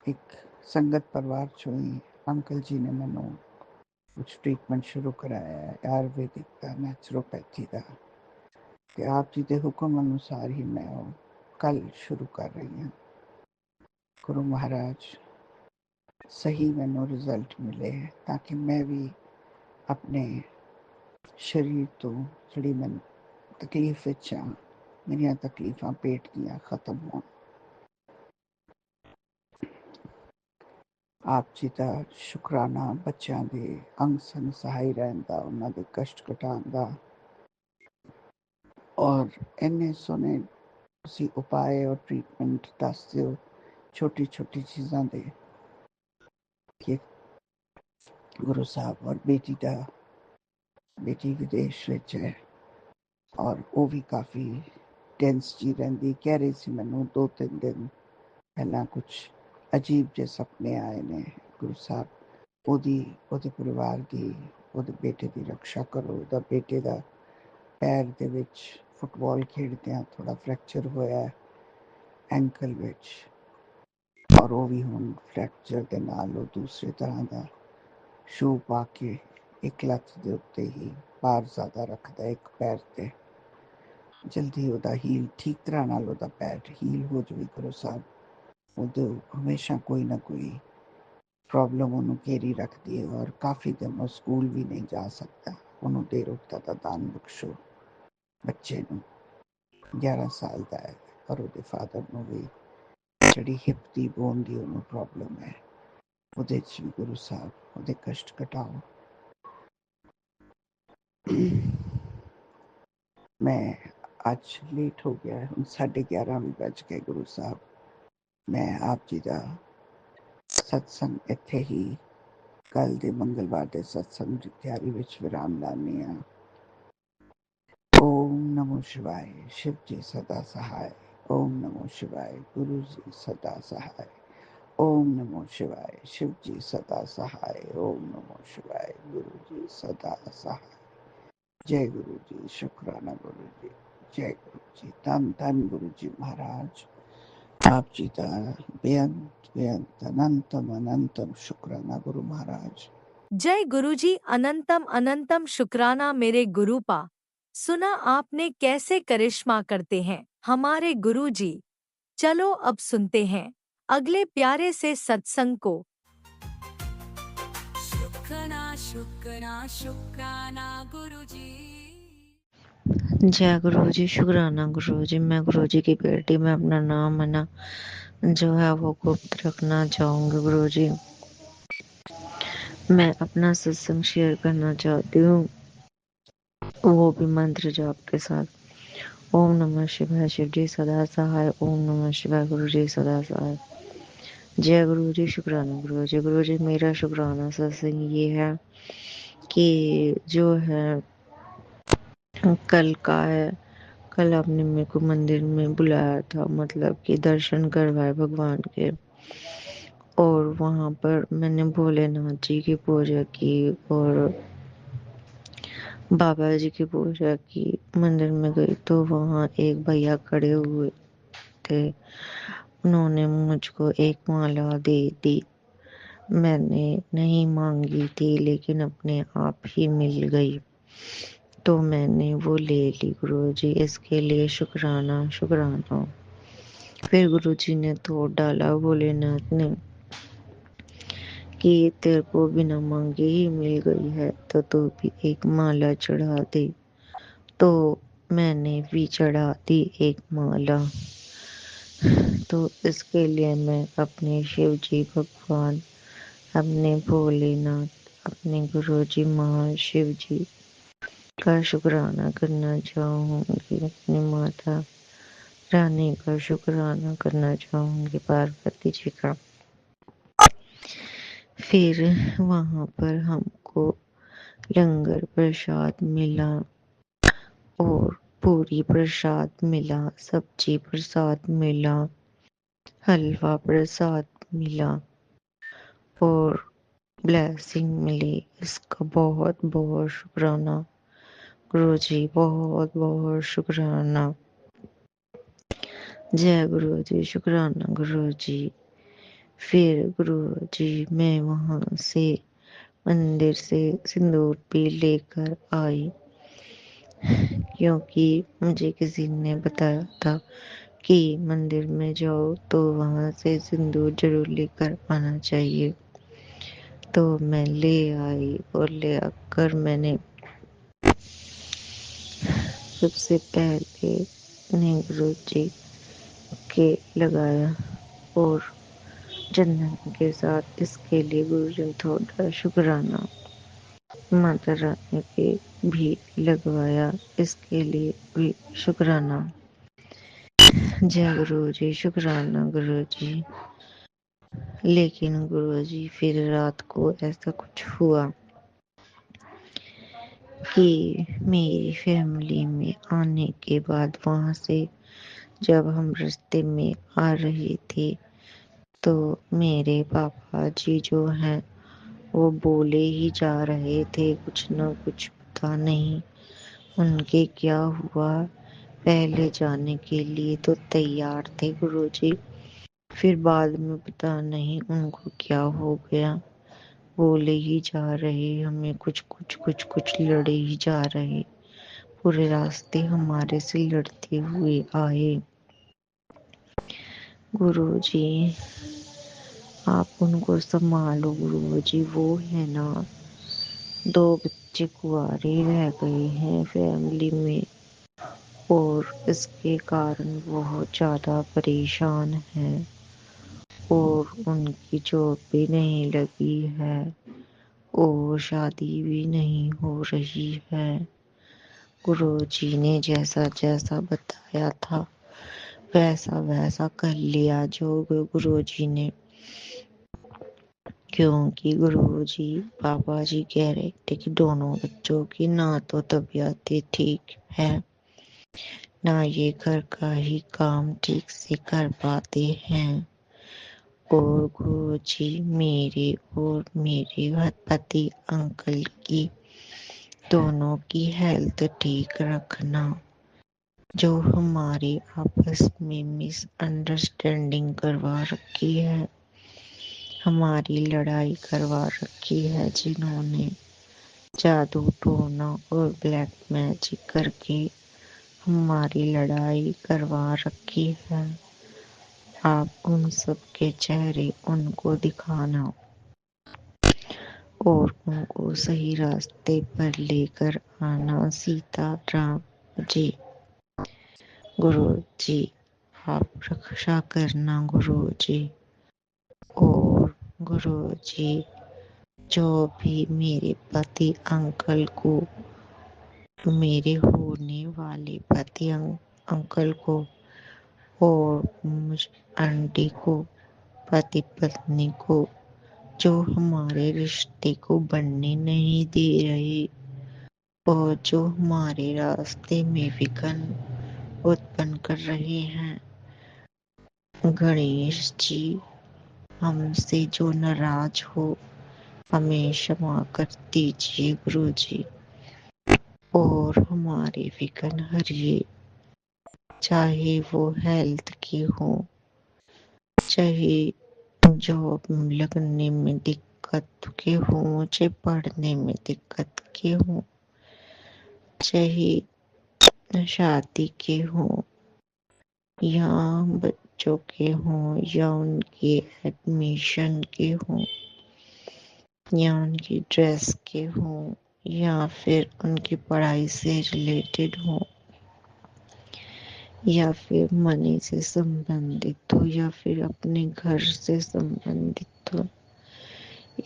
ਇੱਕ ਸੰਗਤ ਪਰਿਵਾਰ ਚੋਂ ਹੀ ਅੰਕਲ ਜੀ ਨੇ ਮੈਨੂੰ ਕੁਛ ਟ੍ਰੀਟਮੈਂਟ ਸ਼ੁਰੂ ਕਰਾਇਆ ਹੈ ਆਯੁਰਵੈਦਿਕ ਦਾ, ਨੈਚੁਰੋਪੈਥੀ ਦਾ, ਤੇ ਆਪ ਜੀ ਦੇ ਹੁਕਮ ਅਨੁਸਾਰ ਹੀ ਮੈਂ ਉਹ ਕੱਲ ਸ਼ੁਰੂ ਕਰ ਰਹੀ ਹਾਂ। ਗੁਰੂ ਮਹਾਰਾਜ ਸਹੀ ਮੈਨੂੰ ਰਿਜ਼ਲਟ ਮਿਲੇ ਤਾਂ ਕਿ ਮੈਂ ਵੀ ਆਪਣੇ ਸਰੀਰ ਤੋਂ ਜਿਹੜੀ ਮੈਨੂੰ ਤਕਲੀਫ ਵਿੱਚ ਹਾਂ میری تکلیفاں پیٹ دیاں ختم ہون. آپ جی دا شکرانہ بچیاں دے انگ سن سہائی رہن دا، انہاں دے کشٹ کٹان دا، اور اینے سونے تسی اپائے اور ٹریٹمنٹ دس دیو چھوٹی چھوٹی چیزاں دے کہ گرو صاحب اور بیٹی ودیش وچ ہے اور وہ بھی کافی ٹینس جی رہندی. کہہ رہی سی مینوں 2-3 دن پہلا کچھ عجیب جے سپنے آئے نے. گرو صاحب او دے پریوار دی، او دے بیٹے دی رکشا کرو. دا بیٹے دا پیر دے وچ فٹ بال کھیڈدیاں تھوڑا فریکچر ہویا ہے اینکل وچ، اور وہ بھی ہن فریکچر دے نال وہ دوسرے طرح دا شو پا کے ایک لت دے اتے ہی بار زیادہ رکھدا ایک پیر تے. جلدی او دا ہیل ٹھیک طرح نال او دا پیر ہیل ہو جوے. گرو صاحب وہ ہمیشہ کوئی نہ کوئی پرابلم انہوں گھیری رکھتی ہے اور کافی دن وہ سکول بھی نہیں جا سکتا. انہوں دیر اٹھتا تھا دان بخشو بچے نو 11 سال دا ہے، اور وہ دے فادر نو بھی جڑی ہپ دی بون دی انہوں پرابلم ہے. وہ دے چ گرو صاحب وہ دے کشٹ کٹاؤ. میں آج لیٹ ہو گیا ہے، 11:30 بھی بج گئے. گرو صاحب میں آپ جی دا ستسنگ اتھے ہی کل دے منگلوار دے ستسنگ دی تیاری وچ ویرام لانے ہاں. اوم نمو شیوائے، شیو جی سدا سہائے. اوم نمو شیوائے، گرو جی سدا سہائے. اوم نمو شیوائے، شیو جی سدا سہائے. اوم نمو شیوائے، گرو جی سدا سہائے. جے گرو جی، شکرانہ گرو جی. جے گرو جی، دھن دھن گرو جی مہاراج. آپ جی دا بےانت اننتم اننتم شکرانہ گرو مہاراج. जय गुरुजी अनंतम अनंतम शुक्राना मेरे गुरुपा. सुना आपने कैसे करिश्मा करते हैं हमारे गुरुजी. चलो अब सुनते हैं अगले प्यारे से सत्संग को. शुक्राना शुक्राना शुक्राना गुरुजी. जय गुरु जी, शुक्राना गुरु जी. मैं गुरु जी की बेटी, मैं अपना नाम है ना जो है वो गुप्त रखना चाहूँगी गुरु जी. मैं अपना सत्संग शेयर करना चाहती हूँ, वो भी मंत्र जाप के साथ. ओम नमः शिवाय, शिव जी सदा सहाय. ओम नमः शिवाय, गुरु जी सदा सहाय. जय गुरु जी, शुक्राना गुरु जी. गुरु जी मेरा शुक्राना सत्संग ये है कि जो है कल का है, कल आपने मेरे को मंदिर में बुलाया था, मतलब कि दर्शन करवाए भगवान के, और वहाँ पर मैंने भोलेनाथ जी की पूजा की और बाबा जी की पूजा की. मंदिर में गई तो वहाँ एक भैया खड़े हुए थे, उन्होंने मुझको एक माला दे दी. मैंने नहीं मांगी थी लेकिन अपने आप ही मिल गई, तो मैंने वो ले ली गुरुजी. इसके लिए शुक्राना शुक्राना. फिर गुरुजी ने तोड़ डाला भोलेनाथ ने कि तेरे को बिना मांगे ही मिल गई है, तो तू भी एक माला चढ़ा दे. तो मैंने भी चढ़ा दी एक माला. तो इसके लिए मैं अपने शिव जी भगवान, अपने भोलेनाथ, अपने गुरुजी महाशिव जी का शुक्राना करना चाहूँगी. अपनी माता रानी का शुक्राना करना चाहूँगी, पार्वती जी का. फिर वहाँ पर हमको लंगर प्रसाद मिला और पूरी प्रसाद मिला, सब्जी प्रसाद मिला, हलवा प्रसाद मिला और ब्लेसिंग मिली. इसका बहुत बहुत शुक्राना गुरु जी, बहुत बहुत शुक्राना. जय गुरु जी, शुक्राना गुरु जी. फिर गुरु जी मैं वहाँ से मंदिर से सिंदूर भी लेकर आई, क्योंकि मुझे किसी ने बताया था कि मंदिर में जाओ तो वहाँ से सिंदूर जरूर लेकर आना चाहिए. तो मैं ले आई और ले आकर मैंने सबसे पहले ने गुरु जी के लगाया और चंदन के साथ इसके लिए गुरु जी ने थोड़ा शुक्राना माता रानी के भी लगवाया, इसके लिए भी शुक्राना। जय गुरु जी, शुक्राना गुरु जी। लेकिन गुरु जी फिर रात को ऐसा कुछ हुआ कि मेरी फैमिली में आने के बाद वहां से जब हम रास्ते में आ रहे थे तो मेरे पापा जी जो हैं वो बोले ही जा रहे थे, कुछ न कुछ पता नहीं उनके क्या हुआ। पहले जाने के लिए तो तैयार थे गुरुजी, फिर बाद में पता नहीं उनको क्या हो गया, बोले ही जा रहे, हमें कुछ लड़े ही जा रहे, पूरे रास्ते हमारे से लड़ते हुए आए। गुरुजी आप उनको संभालो गुरुजी, वो है ना 2 बच्चे कुंवारे रह गए हैं फैमिली में और इसके कारण बहुत ज्यादा परेशान हैं और उनकी जॉब भी नहीं लगी है और शादी भी नहीं हो रही है। गुरुजी ने जैसा जैसा बताया था वैसा वैसा कर लिया जो गुरुजी ने, क्योंकि गुरुजी पापा जी कह रहे थे कि दोनों बच्चों की ना तो तबीयतें ठीक है ना ये घर का ही काम ठीक से कर पाते हैं और गुरुजी मेरे और मेरे पति अंकल की दोनों की हेल्थ ठीक रखना। जो हमारी आपस में मिसअंडरस्टैंडिंग करवा रखी है, हमारी लड़ाई करवा रखी है, जिन्होंने जादू टोना और ब्लैक मैजिक करके हमारी लड़ाई करवा रखी है, आप उन सब के चेहरे उनको दिखाना और उनको सही रास्ते पर लेकर आना। सीता राम जी। गुरु जी आप रक्षा करना गुरु जी। और गुरु जी जो भी मेरे पति अंकल को, मेरे होने वाले पति अंकल को और मुझ आंटी को, पति पत्नी को, जो हमारे रिश्ते को बनने नहीं दे रहे और जो हमारे रास्ते में विघ्न उत्पन्न कर रहे हैं, गणेश जी हमसे जो नाराज हो हमें क्षमा कर दीजिए गुरु जी और हमारे विघ्न हरिए, चाहे वो हेल्थ की हो, चाहे जॉब लगने में दिक्कत के हो, चाहे पढ़ने में दिक्कत के हो, चाहे शादी के हो या बच्चों के हो या उनके एडमिशन के हो या उनकी ड्रेस के हो या फिर उनकी पढ़ाई से रिलेटेड हो या फिर मनी से संबंधित हो या फिर अपने घर से संबंधित हो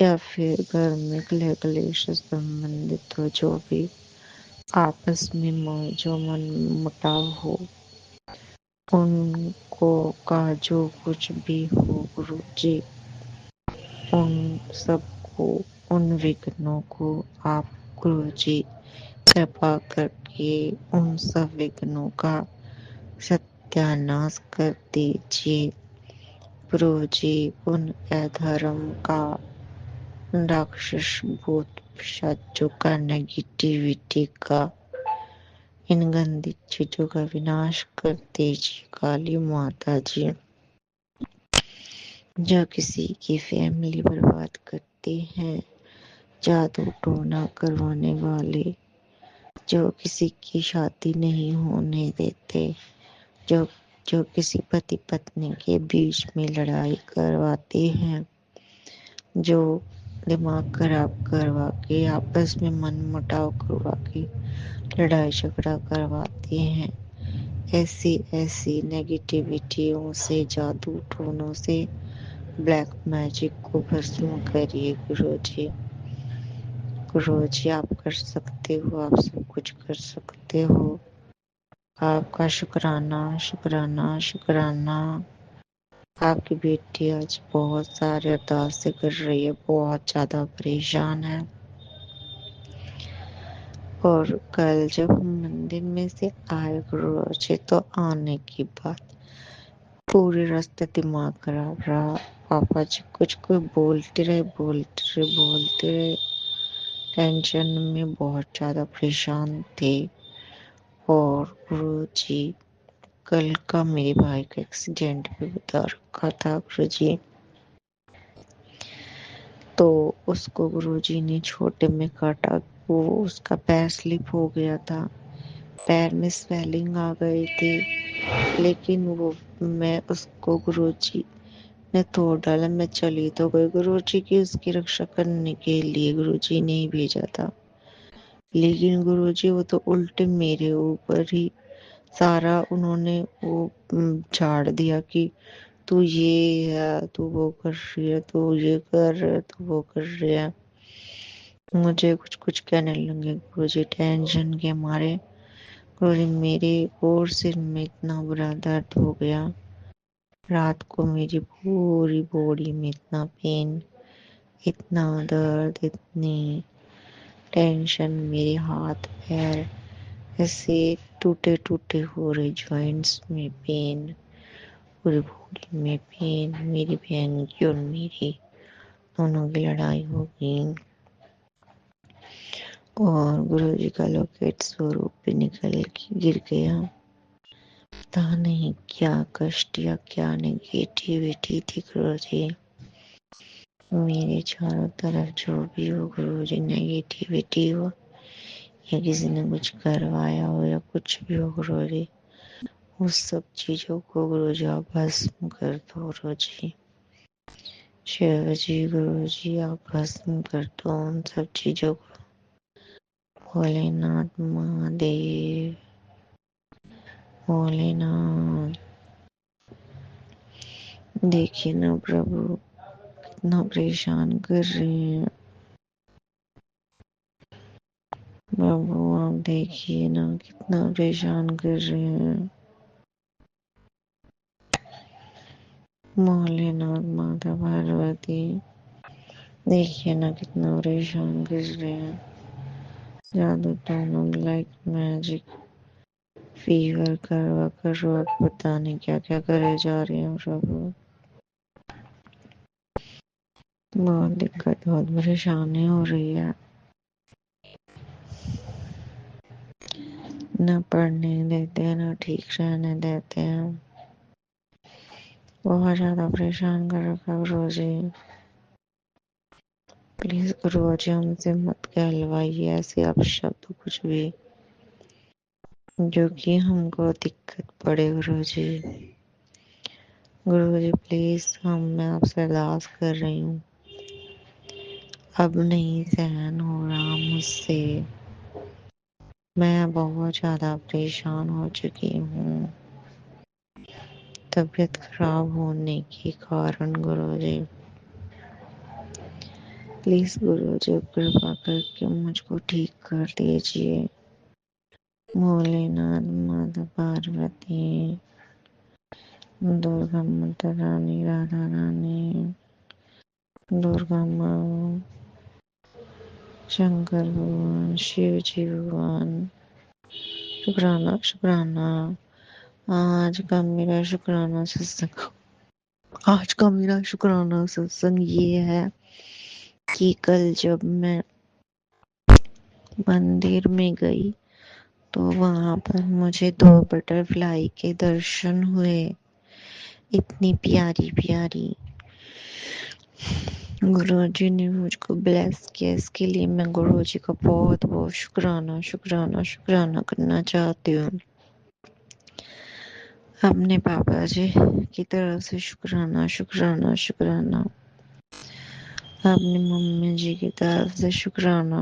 या फिर घर में क्लेश से संबंधित हो, जो भी आपस में जो मन मुटाव हो, उनको का जो कुछ भी हो गुरु जी, उन सबको, उन विघ्नों को आप गुरु जी कृपा करके उन सब विघ्नों का सत्यानाश कर दीजिए गुरु जी। उन अधर्म का, राक्षस भूत पिशाचों का, नेगेटिविटी का, इन गंदी चीजों का विनाश कर दीजिए काली माता जी। जो किसी की फैमिली बर्बाद करते हैं, जादू टोना करवाने वाले, जो किसी की शादी नहीं होने देते, जो किसी पति पत्नी के बीच में लड़ाई करवाते हैं, जो दिमाग खराब करवा के आपस में मन मुटाव करवा के लड़ाई झगड़ा करवाते हैं, ऐसी नेगेटिविटियों से, जादू टोनों से, ब्लैक मैजिक को भस्म करिए गुरुजी। गुरुजी आप कर सकते हो, आप सब कुछ कर सकते हो। आपका शुक्राना शुक्राना शुक्राना। आपकी बेटी आज बहुत सारे अरदास से कर रही है, बहुत ज्यादा परेशान है। और कल जब हम मंदिर में से आए गुरुजी, तो आने की बात पूरे रास्ते दिमाग खराब रहा। पापा जी कुछ कोई बोलते रहे। टेंशन में बहुत ज्यादा परेशान थे। और गुरुजी कल का मेरे भाई का एक्सीडेंट भी बता रखा था गुरुजी। तो उसको गुरुजी ने छोटे में काटा, वो उसका पैर स्लिप हो गया था, पैर में स्वेलिंग आ गई थी। लेकिन वो मैं उसको गुरुजी ने तोड़ डाला। मैं चली तो गई गुरुजी की उसकी रक्षा करने के लिए, गुरुजी ने ही भेजा था। लेकिन गुरुजी वो तो उल्टे मेरे ऊपर ही सारा उन्होंने वो झाड़ दिया कि तू ये है, तू वो कर रही है, तू ये कर रहा है, तू वो कर रही है। मुझे कुछ कुछ कहने लगे गुरुजी टेंशन के मारे। गुरुजी मेरे और सिर में इतना बुरा दर्द हो गया, रात को मेरी पूरी बॉडी में इतना पेन, इतना दर्द, इतनी टेंशन, मेरे हाथ पैर ऐसे टूटे टूटे हो रहे, जॉइंट्स में पेन, पूरी बॉडी में पेन। मेरी बहन की और मेरी दोनों की लड़ाई हो गई। और गुरुजी का लॉकेट स्वरूप पे निकल के गिर गया। पता नहीं क्या कष्ट या क्या नेगेटिविटी थी गुरुजी। मेरे चारों तरफ जो भी हो गुरुजी, नेगेटिविटी हो या किसी ने कुछ करवाया हो या कुछ भी हो गुरुजी, उस सब चीजों को गुरुजी आप भस्म कर दो गुरुजी। शिव जी गुरुजी आप भस्म कर दो उन सब चीजों को। भोलेनाथ महादेव, भोलेनाथ देखिए ना प्रभु कितना परेशान कर रहे हैं। प्रभु आप देखिए ना कितना परेशान कर रहे हैं। भोलेनाथ माता पार्वती देखिए ना कितना परेशान कर रहे हैं। जादू टोना, ब्लैक मैजिक, फीवर करवा पता नहीं क्या क्या करे जा रहे हैं प्रभु। बहुत दिक्कत, बहुत परेशानी हो रही है। न पढ़ने देते हैं, न ठीक रहने देते हैं। बहुत ज्यादा परेशान कर रखा गुरुजी। प्लीज गुरुजी हमसे मत कहलवाइए ऐसे आप शब्द कुछ भी जो कि हमको दिक्कत पड़े गुरुजी। गुरुजी प्लीज मैं आपसे अरदास कर रही हूँ, अब नहीं सहन हो रहा मुझसे। मैं बहुत ज्यादा परेशान हो चुकी हूँ तबीयत खराब होने के कारण गुरुजी। प्लीज गुरुजी कृपा करके मुझको ठीक कर दीजिए। भोलेनाथ माता पार्वती, दुर्गा माता रानी, राधा रानी, दुर्गा माँ, शंकर भगवान, शिव जी भगवान, शुक्राना शुक्राना। आज का मेरा शुक्राना सत्संग ये है कि कल जब मैं मंदिर में गई तो वहां पर मुझे 2 बटरफ्लाई के दर्शन हुए, इतनी प्यारी प्यारी। गुरुजी ने मुझको ब्लेस किया, इसके लिए मैं गुरुजी का बहुत बहुत शुक्राना करना चाहती हूँ। अपने पापा जी की तरफ से शुक्राना। अपनी मम्मी जी की तरफ से शुक्राना।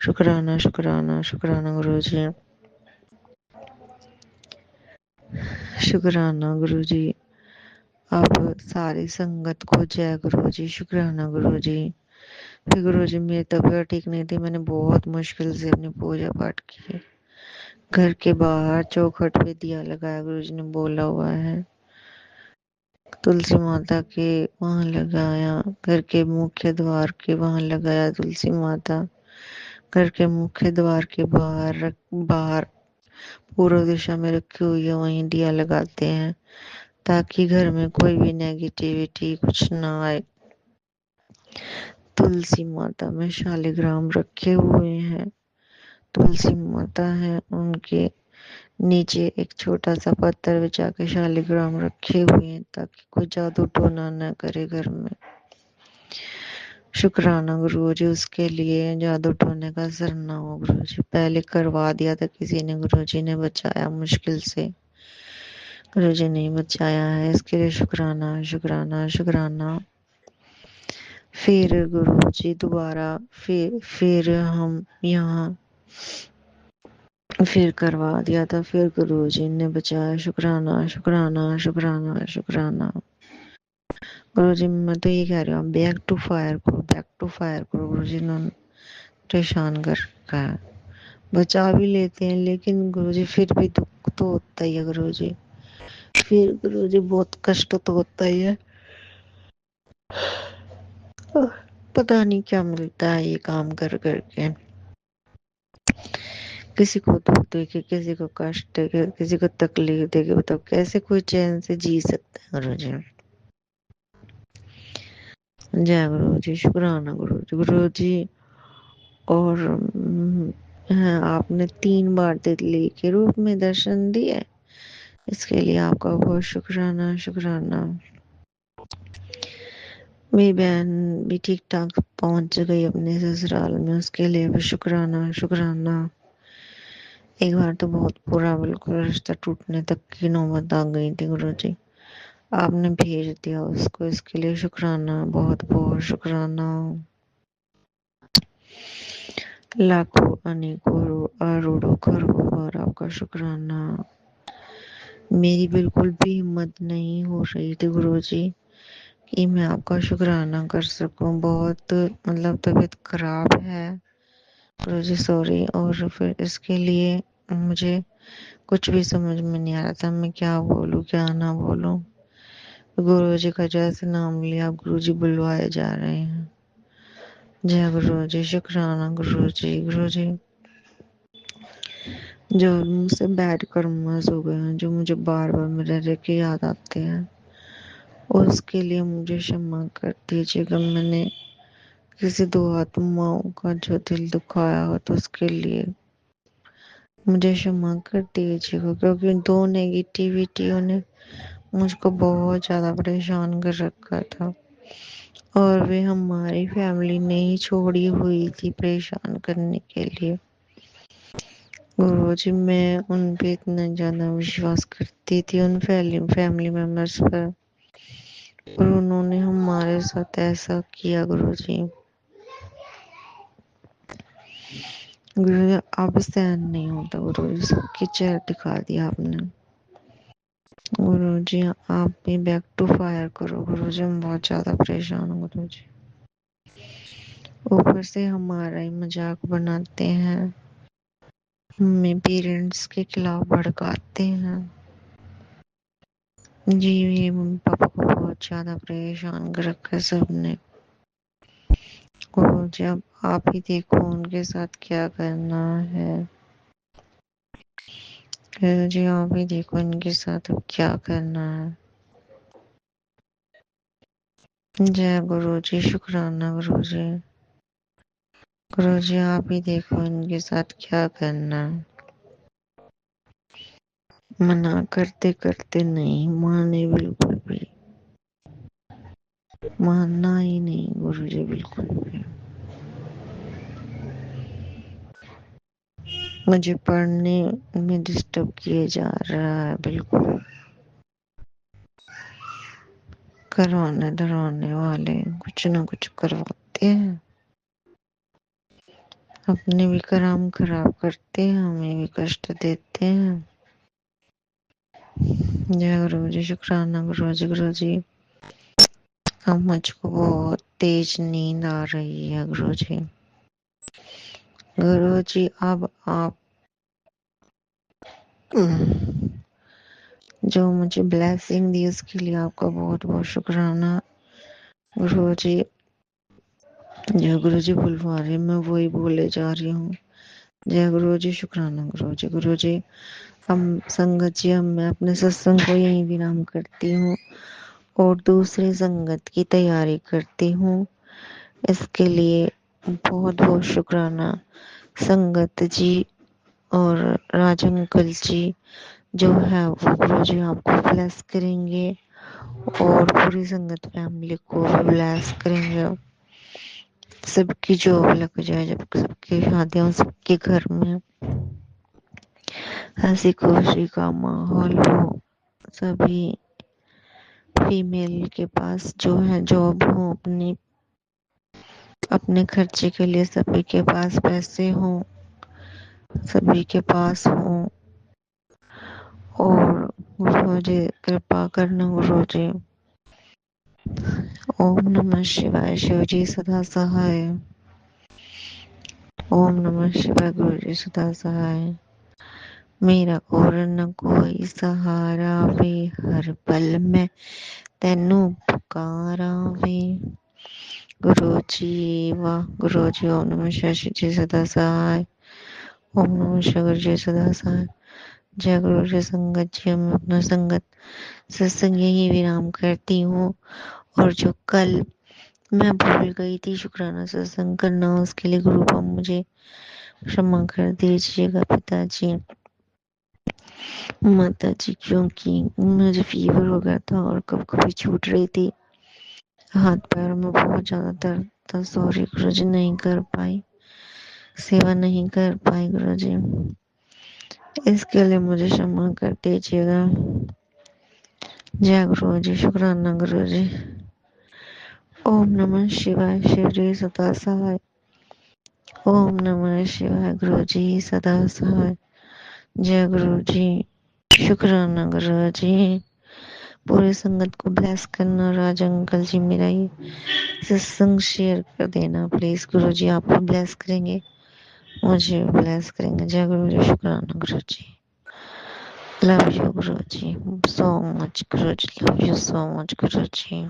शुक्राना शुक्राना शुक्राना गुरुजी, शुक्राना गुरुजी। अब सारी संगत को जय गुरुजी, शुक्राना गुरुजी। फिर गुरुजी मेरी तबीयत ठीक नहीं थी, मैंने बहुत मुश्किल से अपनी पूजा पाठ की। घर के बाहर चौखट पे दिया लगाया, गुरुजी ने बोला हुआ है। तुलसी माता के वहां लगाया, घर के मुख्य द्वार के वहां लगाया तुलसी माता। घर के मुख्य द्वार के बाहर पूर्व दिशा में रखी हुई है, वहीं दिया लगाते हैं ताकि घर में कोई भी नेगेटिविटी कुछ ना आए। तुलसी माता में शालिग्राम रखे हुए हैं। तुलसी माता है, उनके नीचे एक छोटा सा पत्थर बिछा के शालिग्राम रखे हुए हैं ताकि कोई जादू टोना न करे घर में। शुक्राना गुरुजी, उसके लिए जादू टोने का असर ना हो गुरुजी। पहले करवा दिया था किसी ने, गुरुजी ने बचाया मुश्किल से। गुरुजी ने बचाया है, इसके लिए शुक्राना शुक्राना शुक्राना। फिर गुरुजी दोबारा फिर हम यहाँ फिर करवा दिया था, फिर गुरुजी ने बचाया। शुक्राना शुक्राना शुक्राना शुक्राना। गुरुजी मैं तो ये कह रही हूँ, बैक टू फायर करो, बैक टू फायर करो। गुरुजी ने परेशान कर रखा है। बचा भी लेते हैं लेकिन गुरुजी फिर भी दुख तो होता ही है गुरुजी। फिर गुरुजी बहुत कष्ट तो होता ही है। पता नहीं क्या मिलता है ये काम कर करके। किसी को दुख देके, किसी को कष्ट देके, किसी को तकलीफ देके, बताओ कैसे कोई चैन से जी सकता है गुरुजी। जय गुरुजी, शुक्राना गुरुजी। गुरुजी और आपने 3 बार तितली के रूप में दर्शन दिए, इसके लिए आपका बहुत शुक्राना शुक्राना। मेरी बहन भी ठीक ठाक पहुंच गई अपने ससुराल में, उसके लिए भी शुक्राना शुक्राना। एक बार तो बहुत बुरा, बिल्कुल रिश्ता टूटने तक की नौबत आ गई थी गुरुजी। आपने भेज दिया उसको, इसके लिए शुक्राना, बहुत बहुत शुक्राना। लाखों अनेकों अरोड़ों करोड़ों बार आपका शुक्राना। मेरी बिल्कुल भी हिम्मत नहीं हो रही थी गुरुजी कि मैं आपका शुक्राना कर सकूं। बहुत मतलब तबीयत खराब है गुरुजी, सॉरी। और फिर इसके लिए मुझे कुछ भी समझ में नहीं आ रहा था, मैं क्या बोलूं क्या ना बोलूं। गुरुजी का जैसे नाम लिया, गुरुजी बुलवाए जा रहे हैं। जय गुरुजी, शुक्राना गुरुजी। गुरुजी जो मुझसे बैड कर्मस हो गए हैं, जो मुझे बार बार मेरे रह के याद आते हैं, उसके लिए मुझे क्षमा कर दीजिएगा। मैंने किसी 2 आत्माओं का जो दिल दुखाया हो तो उसके लिए मुझे क्षमा कर दीजिएगा, क्योंकि 2 नेगेटिविटियों ने मुझको बहुत ज्यादा परेशान कर रखा था और वे हमारी फैमिली ने ही छोड़ी हुई थी परेशान करने के लिए। गुरुजी मैं उन पे इतना ज्यादा विश्वास करती थी, उन फैमिली मेंबर्स पर, और उन्होंने हमारे साथ ऐसा किया गुरुजी। गुरुजी अब सहन नहीं होता गुरुजी, सबकी चेहरा दिखा दिया आपने। गुरुजी आप भी बैक टू फायर करो गुरुजी, हम बहुत ज्यादा परेशान हूँ गुरुजी। ऊपर से हमारा ही मजाक बनाते हैं, हमें पेरेंट्स के खिलाफ भड़काते हैं। जी ये मम्मी पापा को बहुत ज्यादा परेशान कर रखा है सबने। गुरुजी अब आप ही देखो उनके साथ क्या करना है। गुरुजी आप ही देखो इनके साथ अब क्या करना है। जय गुरुजी, शुक्राना गुरुजी। गुरुजी आप ही देखो इनके साथ क्या करना है। मना करते करते नहीं माने, बिल्कुल भी मानना ही नहीं गुरुजी, बिल्कुल भी। मुझे पढ़ने में डिस्टर्ब किए जा रहा है, बिल्कुल। करवाने डरवाने वाले कुछ ना कुछ करवाते हैं। अपने भी काम खराब करते हैं, हमें भी कष्ट देते हैं। जय गुरु जी, शुक्राना गुरु जी। गुरु जी, अब मुझको बहुत तेज नींद आ रही है गुरु जी। गुरु जी, अब आप जो मुझे ब्लेसिंग दी उसके लिए आपका बहुत बहुत शुक्राना गुरु जी। जय गुरु जी, बुलवा रहे मैं वही बोले जा रही हूँ। जय गुरु जी, शुक्राना गुरु जी। गुरु जी, हम संगत जी, हम मैं अपने सत्संग को यहीं विराम करती हूँ और दूसरी संगत की तैयारी करती हूँ। इसके लिए बहुत बहुत शुक्राना संगत जी और राज अंकल जी जो है वो गुरु जी आपको ब्लेस करेंगे और पूरी संगत फैमिली को भी ब्लेस करेंगे। सबकी जॉब लग जाए, जब सबकी शादियां सबके घर में हंसी खुशी का माहौल हो, सभी फीमेल के पास जो है जॉब हो, अपने खर्चे के लिए सभी के पास पैसे हो, सभी के पास हो। और गुरु जी कृपा करना गुरु जी। ओम नमः शिवाय। शिव जी सदा सहाय। ओम नमः शिवाय। गुरु जी सदा सहाय। मेरा और न कोई सहारा वे, हर पल में तेनू पुकारा वे। गुरु जी वाह। गुरु जी ओम नमः शिवाय। शिव जी सदा सहाय। ओम नमः शिवाय। गुरु जी सदा सहाय। जय गुरु जी। संगत जी, हम अपना संगत सत्संग यही विराम करती हूँ। और जो कल मैं भूल गई थी शुक्राना सत्संग करना, उसके लिए गुरु को मुझे क्षमा कर दीजिएगा पिताजी, माता जी, क्योंकि मुझे फीवर हो गया था और कब कभी छूट रही थी, हाथ पैर में बहुत ज्यादा दर्द था। सॉरी गुरु जी, नहीं कर पाई, सेवा नहीं कर पाई गुरु जी, इसके लिए मुझे क्षमा कर दीजिएगा। जय गुरु जी। शुक्राना गुरु जी। ओम नमः शिवाय। शिव जी सदा सहाय। ओम नमः शिवाय। गुरु जी सदा सहाय। जय गुरु जी। शुक्राना गुरु जी। पूरी संगत को ब्लेस करना। राज अंकल जी, मेरा ये सत्संग शेयर कर देना प्लीज। गुरु जी आपको ब्लेस करेंगे, मुझे ब्लेस करेंगे। जय गुरु जी। शुक्राना गुरु जी। Love you Guru ji so much. Guru ji love you so much Guru ji.